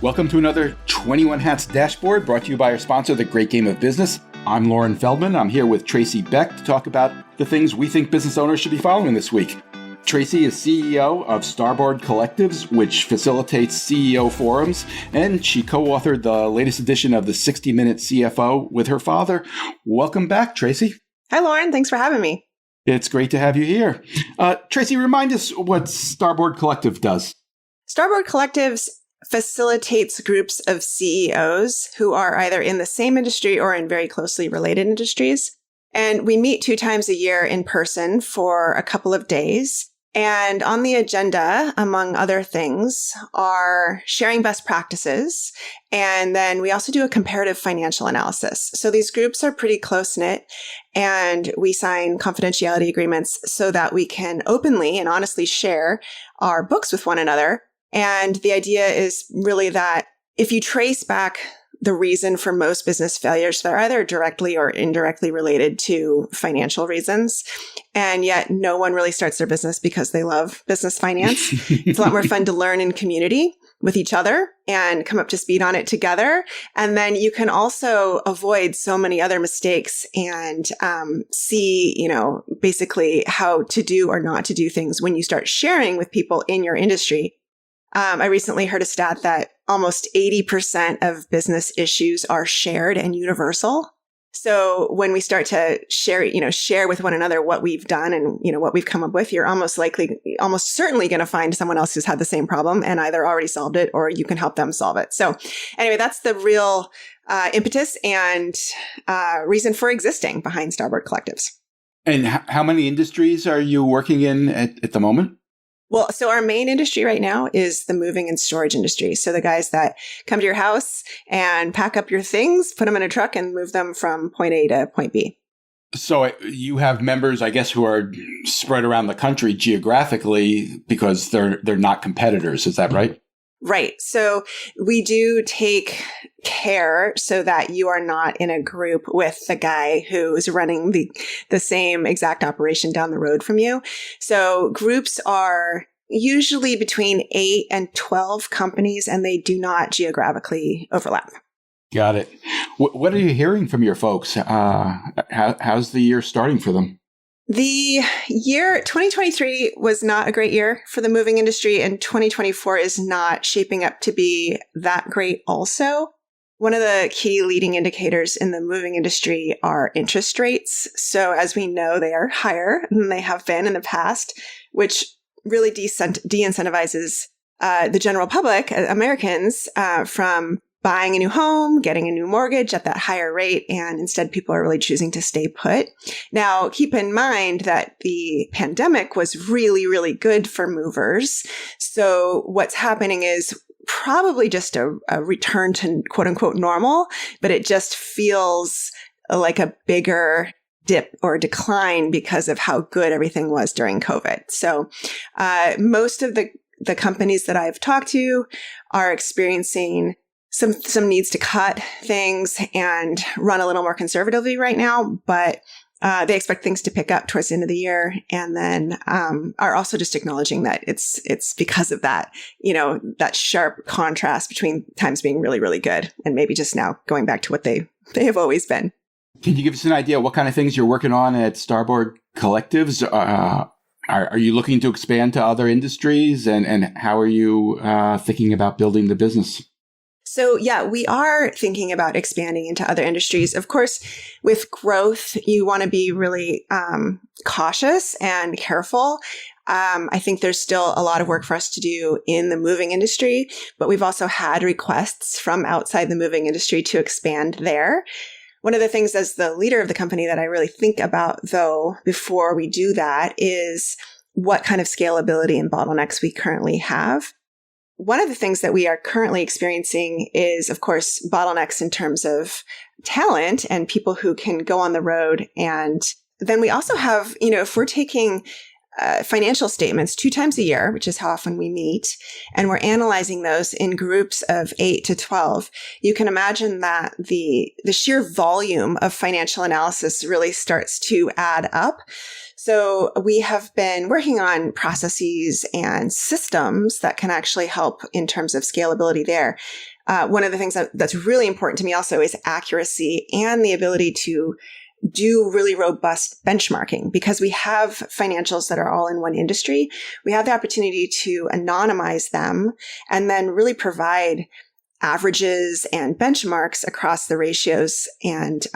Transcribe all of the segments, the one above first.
Welcome to another 21 Hats Dashboard brought to you by our sponsor, The Great Game of Business. I'm Loren Feldman. I'm here with Tracy Beck to talk about the things we think business owners should be following this week. Tracy is CEO of Starboard Collectives, which facilitates CEO forums, and she co-authored the latest edition of the 60-Minute CFO with her father. Welcome back, Tracy. Hi, Loren. Thanks for having me. It's great to have you here. Tracy, remind us what Starboard Collective does. Starboard Collectives facilitates groups of CEOs who are either in the same industry or in very closely related industries. And we meet 2 times a year in person for a couple of days. And on the agenda, among other things, are sharing best practices. And then we also do a comparative financial analysis. So these groups are pretty close-knit, and we sign confidentiality agreements so that we can openly and honestly share our books with one another. And the idea is really that if you trace back the reason for most business failures, they're either directly or indirectly related to financial reasons. And yet no one really starts their business because they love business finance. It's a lot more fun to learn in community with each other and come up to speed on it together. And then you can also avoid so many other mistakes and see, basically how to do or not to do things when you start sharing with people in your industry. I recently heard a stat that almost 80% of business issues are shared and universal. So when we start to share with one another what we've done and, what we've come up with, you're almost certainly going to find someone else who's had the same problem and either already solved it or you can help them solve it. So anyway, that's the real impetus and reason for existing behind Starboard Collectives. And how many industries are you working in at the moment? Well, so our main industry right now is the moving and storage industry. So the guys that come to your house and pack up your things, put them in a truck and move them from point A to point B. So you have members, I guess, who are spread around the country geographically because they're not competitors. Is that right? Right. So we do take care so that you are not in a group with the guy who is running the same exact operation down the road from you. So groups are usually between 8 and 12 companies, and they do not geographically overlap. Got it. What are you hearing from your folks? How's the year starting for them? The year 2023 was not a great year for the moving industry, and 2024 is not shaping up to be that great also. One of the key leading indicators in the moving industry are interest rates. So as we know, they are higher than they have been in the past, which really de-incentivizes the general public, Americans, from buying a new home, getting a new mortgage at that higher rate, and instead people are really choosing to stay put. Now, keep in mind that the pandemic was really, really good for movers. So what's happening is probably just a return to quote unquote normal, but it just feels like a bigger dip or decline because of how good everything was during COVID. So most of the companies that I've talked to are experiencing some needs to cut things and run a little more conservatively right now, but they expect things to pick up towards the end of the year, and then are also just acknowledging that it's because of that, that sharp contrast between times being really, really good and maybe just now going back to what they have always been. Can you give us an idea what kind of things you're working on at Starboard Collectives? Are you looking to expand to other industries, and how are you thinking about building the business? So yeah, we are thinking about expanding into other industries. Of course, with growth, you want to be really cautious and careful. I think there's still a lot of work for us to do in the moving industry, but we've also had requests from outside the moving industry to expand there. One of the things as the leader of the company that I really think about, though, before we do that is what kind of scalability and bottlenecks we currently have. One of the things that we are currently experiencing is, of course, bottlenecks in terms of talent and people who can go on the road. And then we also have, if we're taking financial statements 2 times a year, which is how often we meet, and we're analyzing those in groups of 8 to 12, you can imagine that the sheer volume of financial analysis really starts to add up. So we have been working on processes and systems that can actually help in terms of scalability there. One of the things that's really important to me also is accuracy and the ability to do really robust benchmarking. Because we have financials that are all in one industry, we have the opportunity to anonymize them and then really provide averages and benchmarks across the ratios and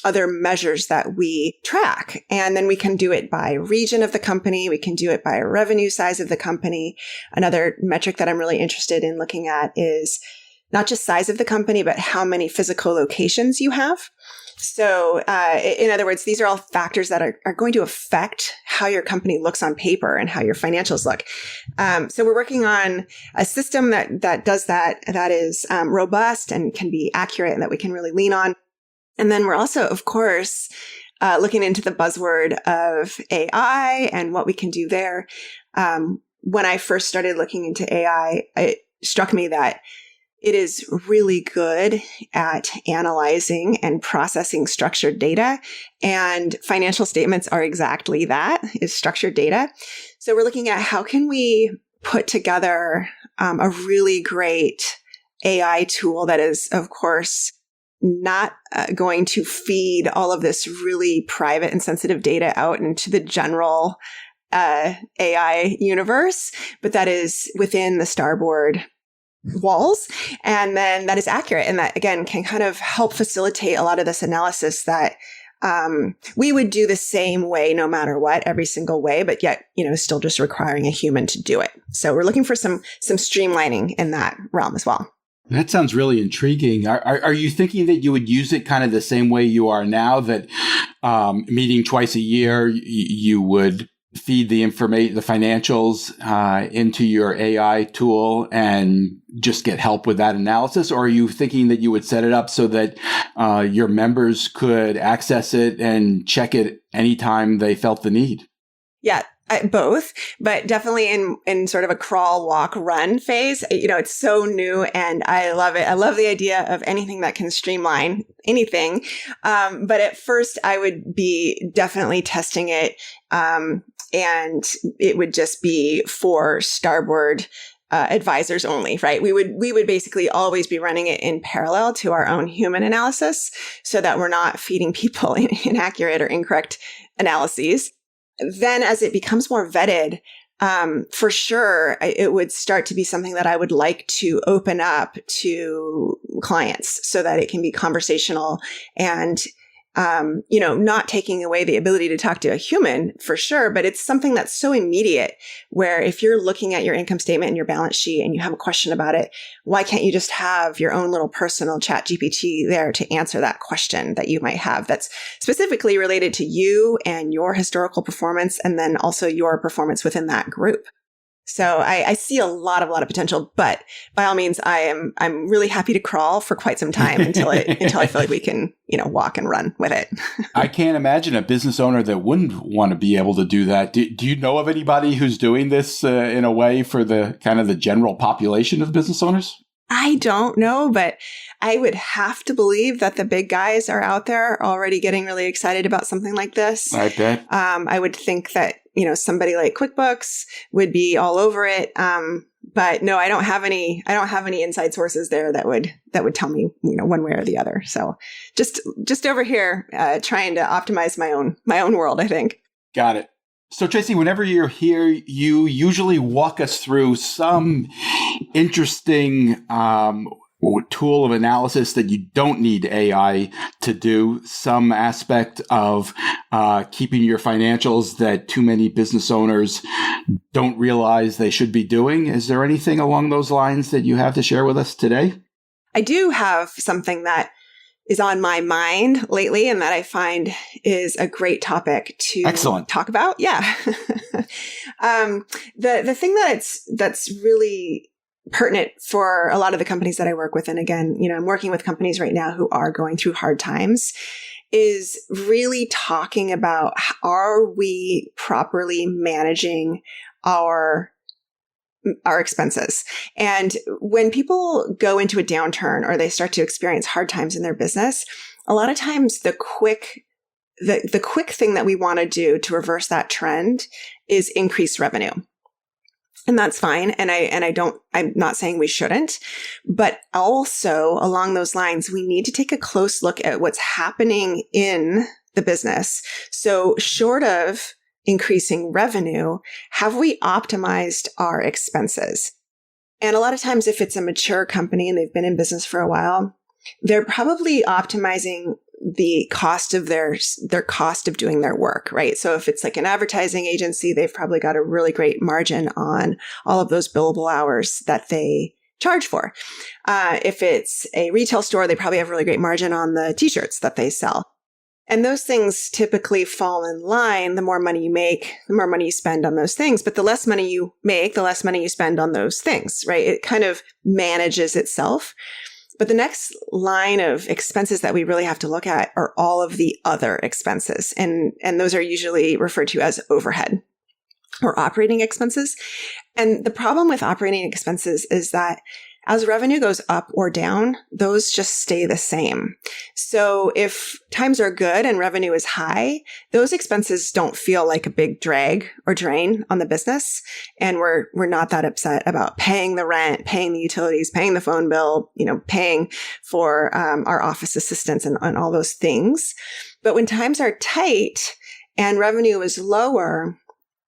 other measures that we track. And then we can do it by region of the company. We can do it by revenue size of the company. Another metric that I'm really interested in looking at is not just size of the company, but how many physical locations you have. So, in other words, these are all factors that are going to affect how your company looks on paper and how your financials look. So we're working on a system that does that is robust and can be accurate and that we can really lean on. And then we're also, of course, looking into the buzzword of AI and what we can do there. When I first started looking into AI, it struck me that it is really good at analyzing and processing structured data. And financial statements are exactly that, is structured data. So we're looking at how can we put together a really great AI tool that is, of course, not going to feed all of this really private and sensitive data out into the general AI universe, but that is within the Starboard walls. And then that is accurate. And that, again, can kind of help facilitate a lot of this analysis that we would do the same way, no matter what, every single way, but yet, still just requiring a human to do it. So we're looking for some streamlining in that realm as well. That sounds really intriguing. Are you thinking that you would use it kind of the same way you are now, that meeting twice a year, you would feed the financials into your AI tool and just get help with that analysis? Or are you thinking that you would set it up so that your members could access it and check it anytime they felt the need? Yeah, both, but definitely in sort of a crawl, walk, run phase. It's so new and I love it. I love the idea of anything that can streamline anything. But at first I would be definitely testing it. And it would just be for Starboard advisors only, right? We would basically always be running it in parallel to our own human analysis so that we're not feeding people inaccurate or incorrect analyses. Then as it becomes more vetted, for sure, it would start to be something that I would like to open up to clients so that it can be conversational and not taking away the ability to talk to a human for sure, but it's something that's so immediate where if you're looking at your income statement and your balance sheet and you have a question about it, why can't you just have your own little personal chat GPT there to answer that question that you might have that's specifically related to you and your historical performance and then also your performance within that group. So I see a lot of potential, but by all means, I'm really happy to crawl for quite some time until I feel like we can, walk and run with it. I can't imagine a business owner that wouldn't want to be able to do that. Do you know of anybody who's doing this in a way for the kind of the general population of business owners? I don't know, but I would have to believe that the big guys are out there already getting really excited about something like this. I bet. I would think that, somebody like QuickBooks would be all over it. But no, I don't have any inside sources there that would tell me, one way or the other. So just over here, trying to optimize my own world, I think. Got it. So Tracy, whenever you're here, you usually walk us through some interesting tool of analysis that you don't need AI to do, some aspect of keeping your financials that too many business owners don't realize they should be doing. Is there anything along those lines that you have to share with us today? I do have something that is on my mind lately and that I find is a great topic to talk about. Yeah. The thing that's really pertinent for a lot of the companies that I work with, and again, I'm working with companies right now who are going through hard times, is really talking about, are we properly managing our expenses? And when people go into a downturn or they start to experience hard times in their business, a lot of times the quick the quick thing that we want to do to reverse that trend is increase revenue. And that's fine. And I'm not saying we shouldn't, but also along those lines, we need to take a close look at what's happening in the business. So short of increasing revenue, have we optimized our expenses? And a lot of times, if it's a mature company and they've been in business for a while, they're probably optimizing the cost of their cost of doing their work, right? So if it's like an advertising agency, they've probably got a really great margin on all of those billable hours that they charge for. If it's a retail store, they probably have a really great margin on the t-shirts that they sell. And those things typically fall in line. The more money you make, the more money you spend on those things. But the less money you make, the less money you spend on those things, right? It kind of manages itself. But the next line of expenses that we really have to look at are all of the other expenses. And those are usually referred to as overhead or operating expenses. And the problem with operating expenses is that as revenue goes up or down, those just stay the same. So if times are good and revenue is high, those expenses don't feel like a big drag or drain on the business. And we're not that upset about paying the rent, paying the utilities, paying the phone bill, paying for our office assistants and all those things. But when times are tight and revenue is lower,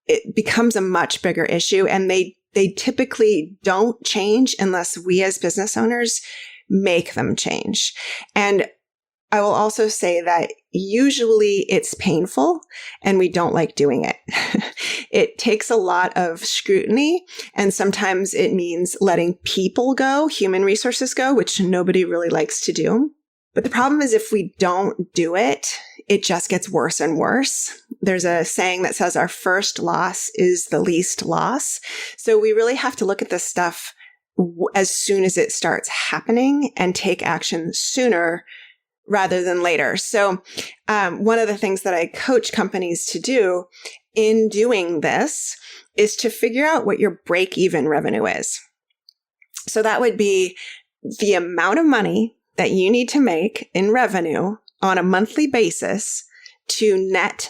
it becomes a much bigger issue. And they typically don't change unless we as business owners make them change. And I will also say that usually it's painful and we don't like doing it. It takes a lot of scrutiny, and sometimes it means letting people go, human resources go, which nobody really likes to do. But the problem is if we don't do it, it just gets worse and worse. There's a saying that says our first loss is the least loss. So we really have to look at this stuff as soon as it starts happening and take action sooner rather than later. So one of the things that I coach companies to do in doing this is to figure out what your break-even revenue is. So that would be the amount of money that you need to make in revenue on a monthly basis to not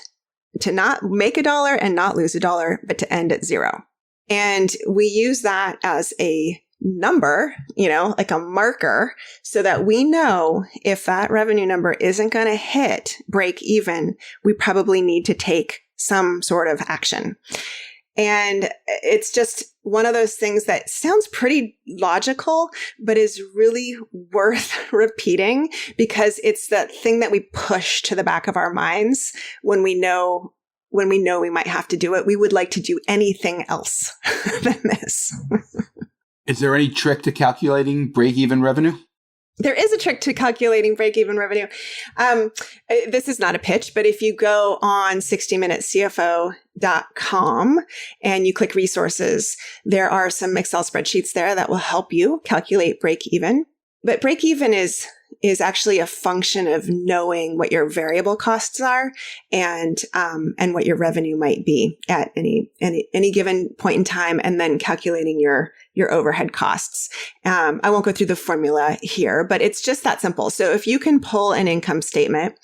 make $1 and not lose $1, but to end at zero. And we use that as a number, like a marker, so that we know if that revenue number isn't going to hit break even, we probably need to take some sort of action. And it's just one of those things that sounds pretty logical, but is really worth repeating because it's that thing that we push to the back of our minds when we know we might have to do it. We would like to do anything else than this. Is there any trick to calculating break-even revenue? There is a trick to calculating break-even revenue. This is not a pitch, but if you go on 60minutecfo.com and you click resources, there are some Excel spreadsheets there that will help you calculate break-even. But break-even is actually a function of knowing what your variable costs are and what your revenue might be at any given point in time, and then calculating your overhead costs. I won't go through the formula here, but it's just that simple. So if you can pull an income statement,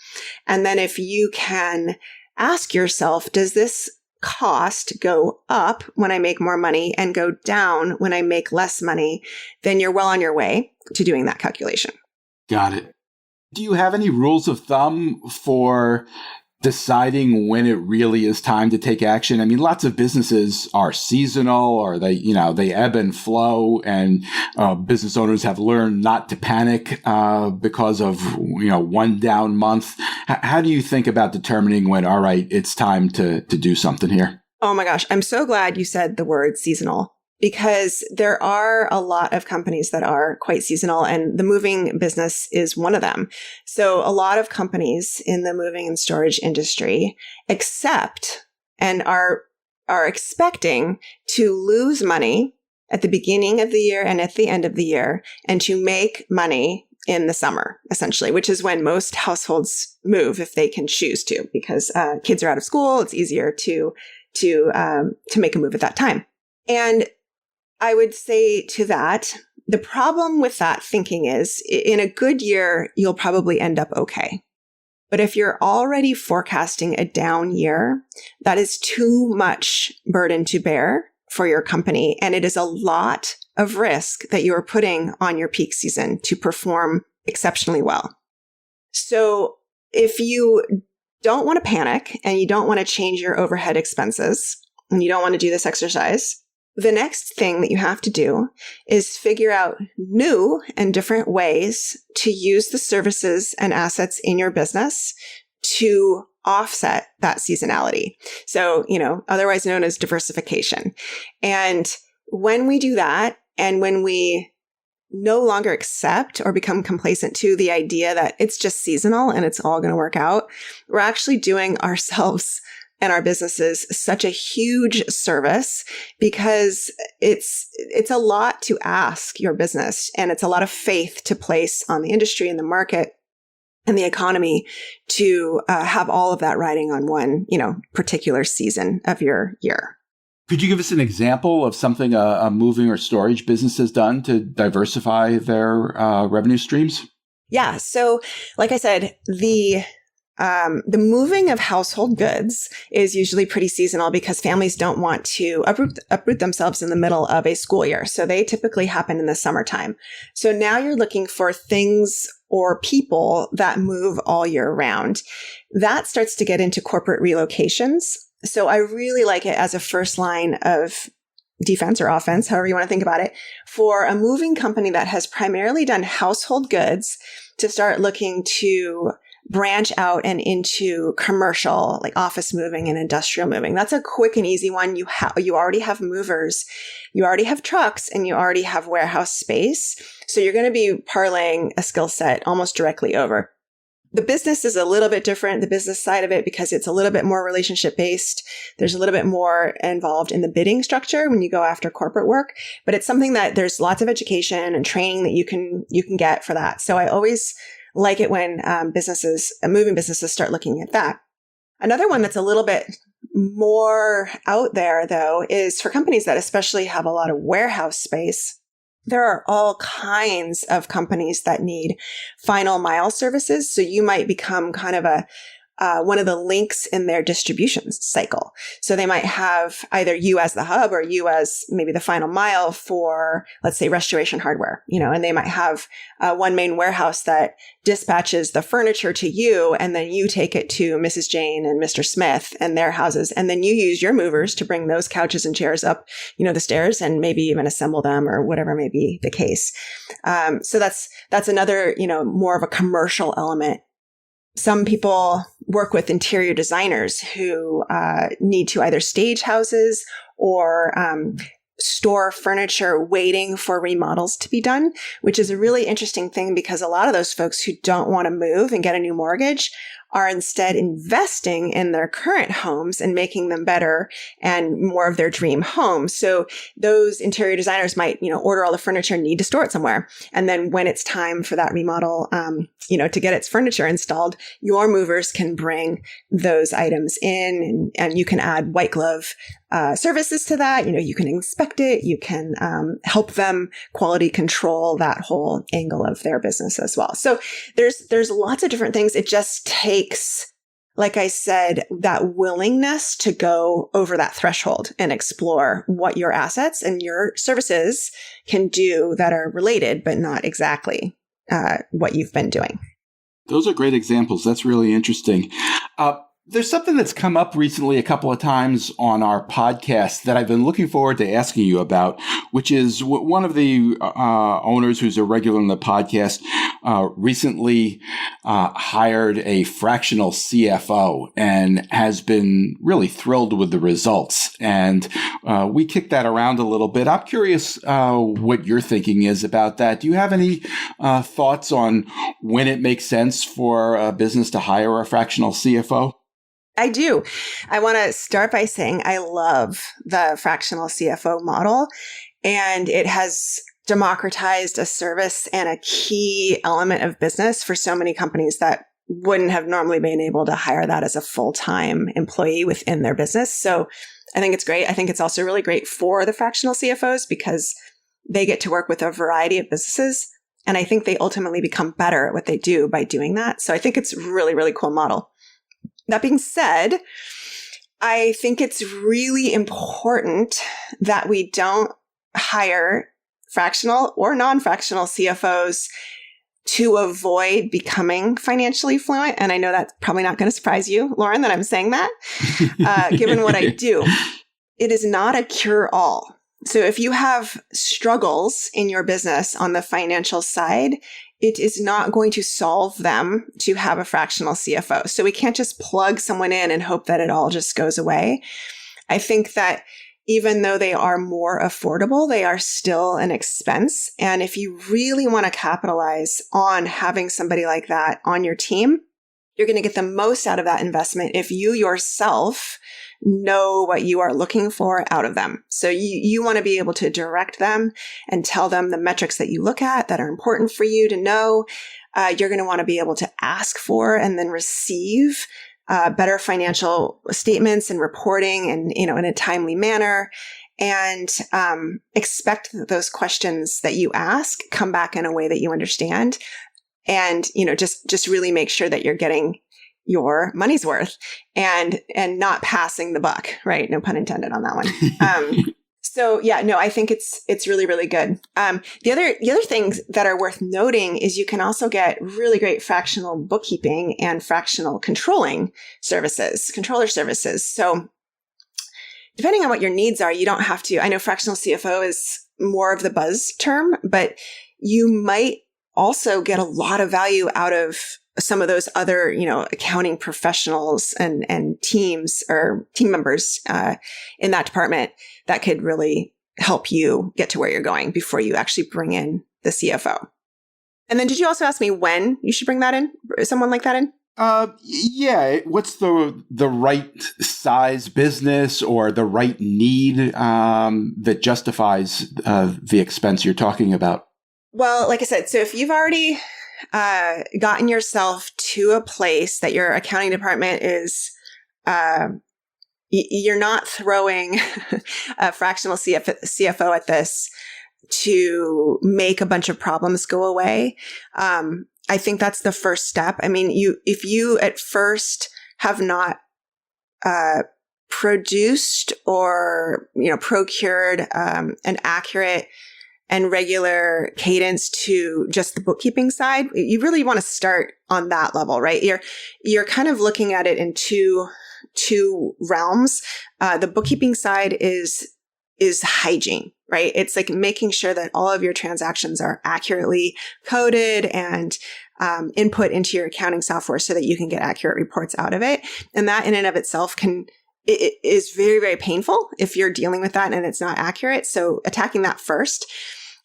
and then if you can ask yourself, does this cost go up when I make more money and go down when I make less money, then you're well on your way to doing that calculation. Got it. Do you have any rules of thumb for deciding when it really is time to take action? I mean, lots of businesses are seasonal, or they ebb and flow, and business owners have learned not to panic because of one down month. How do you think about determining when, all right, it's time to do something here? Oh my gosh, I'm so glad you said the word seasonal, because there are a lot of companies that are quite seasonal, and the moving business is one of them. So a lot of companies in the moving and storage industry accept and are expecting to lose money at the beginning of the year and at the end of the year, and to make money in the summer, essentially, which is when most households move if they can choose to, because kids are out of school. It's easier to make a move at that time. And I would say to that, the problem with that thinking is in a good year, you'll probably end up okay. But if you're already forecasting a down year, that is too much burden to bear for your company. And it is a lot of risk that you are putting on your peak season to perform exceptionally well. So if you don't want to panic and you don't want to change your overhead expenses and you don't want to do this exercise, the next thing that you have to do is figure out new and different ways to use the services and assets in your business to offset that seasonality. So, otherwise known as diversification. And when we do that, and when we no longer accept or become complacent to the idea that it's just seasonal and it's all going to work out, we're actually doing ourselves and our businesses such a huge service, because it's a lot to ask your business, and it's a lot of faith to place on the industry and the market and the economy to have all of that riding on one, particular season of your year. Could you give us an example of something a moving or storage business has done to diversify their revenue streams? Yeah. So like I said, the moving of household goods is usually pretty seasonal because families don't want to uproot themselves in the middle of a school year. So they typically happen in the summertime. So now you're looking for things or people that move all year round. That starts to get into corporate relocations. So I really like it as a first line of defense or offense, however you want to think about it, for a moving company that has primarily done household goods to start looking to branch out and into commercial, like office moving and industrial moving. That's a quick and easy one. You already have movers, you already have trucks, and you already have warehouse space. So you're going to be parlaying a skill set almost directly over. The business is a little bit different, the business side of it, because it's a little bit more relationship based. There's a little bit more involved in the bidding structure when you go after corporate work, but it's something that there's lots of education and training that you can get for that. So I always like it when moving businesses start looking at that. Another one that's a little bit more out there, though, is for companies that especially have a lot of warehouse space. There are all kinds of companies that need final mile services. So you might become kind of one of the links in their distribution cycle. So they might have either you as the hub or you as maybe the final mile for, let's say, restoration hardware, and they might have one main warehouse that dispatches the furniture to you, and then you take it to Mrs. Jane and Mr. Smith and their houses. And then you use your movers to bring those couches and chairs up, the stairs, and maybe even assemble them or whatever may be the case. So that's another, more of a commercial element. Some people work with interior designers who need to either stage houses or store furniture waiting for remodels to be done, which is a really interesting thing because a lot of those folks who don't want to move and get a new mortgage are instead investing in their current homes and making them better and more of their dream home. So those interior designers might, order all the furniture and need to store it somewhere. And then when it's time for that remodel, to get its furniture installed, your movers can bring those items in and you can add white glove services to that. You can inspect it. You can help them quality control that whole angle of their business as well. So there's lots of different things. It just takes, like I said, that willingness to go over that threshold and explore what your assets and your services can do that are related, but not exactly what you've been doing. Those are great examples. That's really interesting. There's something that's come up recently a couple of times on our podcast that I've been looking forward to asking you about, which is one of the owners who's a regular on the podcast recently hired a fractional CFO and has been really thrilled with the results. And we kicked that around a little bit. I'm curious what your thinking is about that. Do you have any thoughts on when it makes sense for a business to hire a fractional CFO? I do. I want to start by saying I love the fractional CFO model, and it has democratized a service and a key element of business for so many companies that wouldn't have normally been able to hire that as a full-time employee within their business. So I think it's great. I think it's also really great for the fractional CFOs because they get to work with a variety of businesses And I think they ultimately become better at what they do by doing that. So I think it's really, really cool model. That being said, I think it's really important that we don't hire fractional or non-fractional CFOs to avoid becoming financially fluent. And I know that's probably not going to surprise you, Lauren, that I'm saying that, given what I do. It is not a cure-all. So if you have struggles in your business on the financial side, it is not going to solve them to have a fractional CFO. So we can't just plug someone in and hope that it all just goes away. I think that even though they are more affordable, they are still an expense. And if you really want to capitalize on having somebody like that on your team, you're going to get the most out of that investment if you yourself know what you are looking for out of them. So you want to be able to direct them and tell them the metrics that you look at that are important for you to know. You're going to want to be able to ask for and then receive better financial statements and reporting and, in a timely manner, and expect that those questions that you ask come back in a way that you understand. And, just really make sure that you're getting your money's worth and not passing the buck, right? No pun intended on that one. So yeah, no, I think it's really, really good. The other things that are worth noting is you can also get really great fractional bookkeeping and fractional controller services. So depending on what your needs are, you don't have to, I know fractional CFO is more of the buzz term, but you might also get a lot of value out of some of those other, accounting professionals and teams or team members in that department that could really help you get to where you're going before you actually bring in the CFO. And then did you also ask me when you should bring that in, someone like that in? Yeah. What's the right size business or the right need that justifies the expense you're talking about? Well, like I said, so if you've already gotten yourself to a place that your accounting department is, you're not throwing a fractional CFO at this to make a bunch of problems go away. I think that's the first step. I mean, if you at first have not produced or procured an accurate and regular cadence to just the bookkeeping side, you really want to start on that level, right? You're kind of looking at it in two realms. The bookkeeping side is hygiene, right? It's like making sure that all of your transactions are accurately coded and input into your accounting software so that you can get accurate reports out of it. And that in and of itself it is very, very painful if you're dealing with that and it's not accurate. So attacking that first.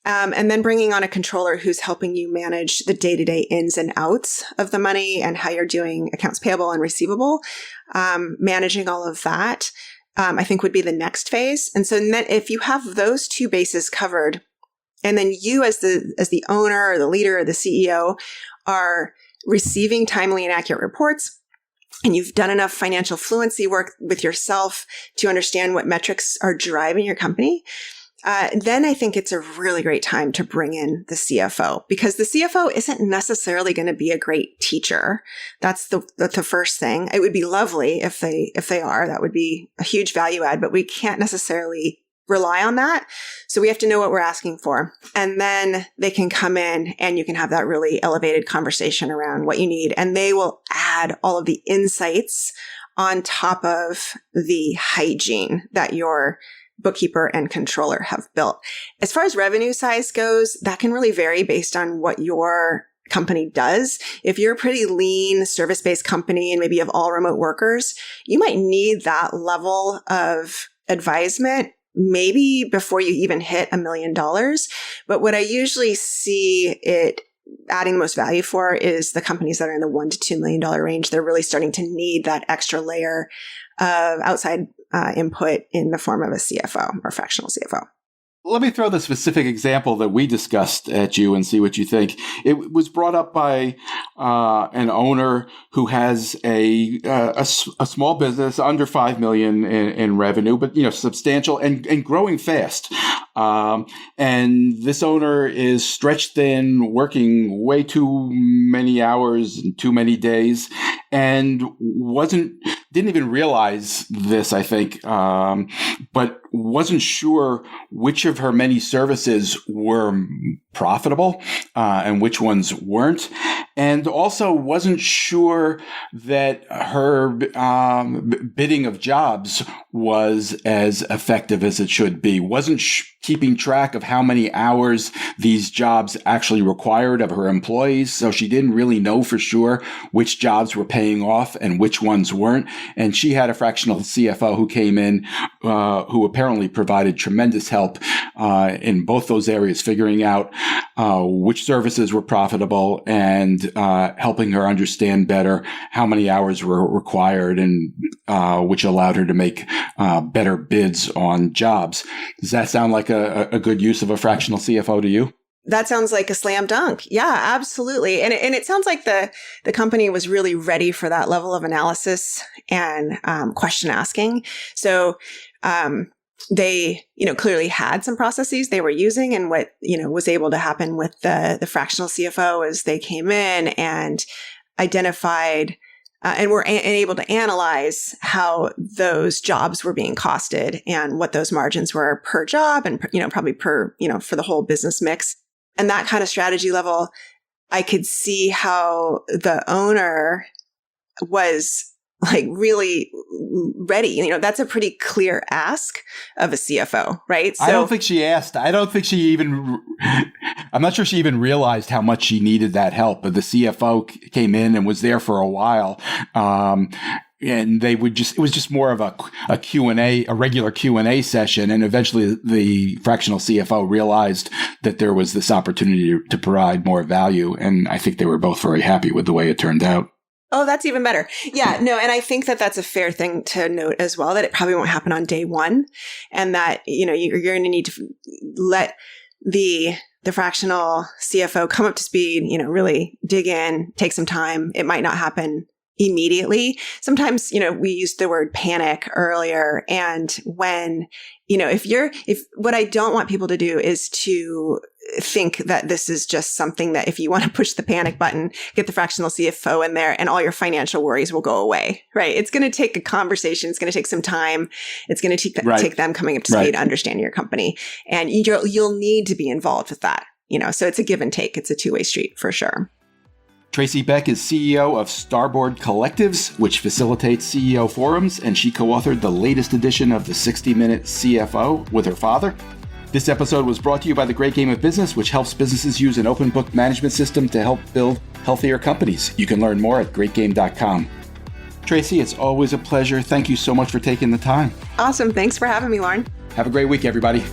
And then bringing on a controller who's helping you manage the day-to-day ins and outs of the money and how you're doing accounts payable and receivable, managing all of that, I think would be the next phase. And so then if you have those two bases covered, and then you as the owner or the leader or the CEO are receiving timely and accurate reports, and you've done enough financial fluency work with yourself to understand what metrics are driving your company, then I think it's a really great time to bring in the CFO, because the CFO isn't necessarily going to be a great teacher. That's the first thing. It would be lovely if they are. That would be a huge value add, but we can't necessarily rely on that. So we have to know what we're asking for. And then they can come in and you can have that really elevated conversation around what you need. And they will add all of the insights on top of the hygiene that your bookkeeper and controller have built. As far as revenue size goes, that can really vary based on what your company does. If you're a pretty lean service-based company and maybe you have all remote workers, you might need that level of advisement maybe before you even hit $1 million. But what I usually see it adding the most value for is the companies that are in the $1 to $2 million range. They're really starting to need that extra layer of outside input in the form of a CFO or fractional CFO. Let me throw the specific example that we discussed at you and see what you think. It was brought up by an owner who has a small business under $5 million in revenue, but substantial and growing fast. And this owner is stretched thin, working way too many hours and too many days, and didn't even realize this, I think, but wasn't sure which of her many services were profitable and which ones weren't. And also wasn't sure that her bidding of jobs was as effective as it should be. Wasn't keeping track of how many hours these jobs actually required of her employees. So she didn't really know for sure which jobs were paying off and which ones weren't. And she had a fractional CFO who came in, who apparently provided tremendous help in both those areas, figuring out which services were profitable and helping her understand better how many hours were required, and which allowed her to make better bids on jobs. Does that sound like a good use of a fractional CFO to you? That sounds like a slam dunk. Yeah, absolutely. And it sounds like the company was really ready for that level of analysis and question asking. So they, clearly had some processes they were using, and what, was able to happen with the fractional CFO is they came in and identified and were able to analyze how those jobs were being costed and what those margins were per job and, probably per, for the whole business mix. And that kind of strategy level, I could see how the owner was like really ready. That's a pretty clear ask of a CFO, right? So, I don't think she asked. I'm not sure she even realized how much she needed that help. But the CFO came in and was there for a while. And it was just more of a Q&A, a regular Q&A session. And eventually the fractional CFO realized that there was this opportunity to provide more value. And I think they were both very happy with the way it turned out. Oh, that's even better. Yeah, no, and I think that that's a fair thing to note as well, that it probably won't happen on day one, and that, you're going to need to let the fractional CFO come up to speed, really dig in, take some time. It might not happen immediately. Sometimes, we used the word panic earlier, and when, if what I don't want people to do is to think that this is just something that if you want to push the panic button, get the fractional CFO in there and all your financial worries will go away, right? It's going to take a conversation. It's going to take some time. It's going to take them coming up to speed, understanding your company. And you'll need to be involved with that, so it's a give and take. It's a two-way street for sure. Tracy Beck is CEO of Starboard Collectives, which facilitates CEO forums, and she co-authored the latest edition of the 60-Minute CFO with her father. This episode was brought to you by The Great Game of Business, which helps businesses use an open book management system to help build healthier companies. You can learn more at greatgame.com. Tracy, it's always a pleasure. Thank you so much for taking the time. Awesome. Thanks for having me, Lauren. Have a great week, everybody.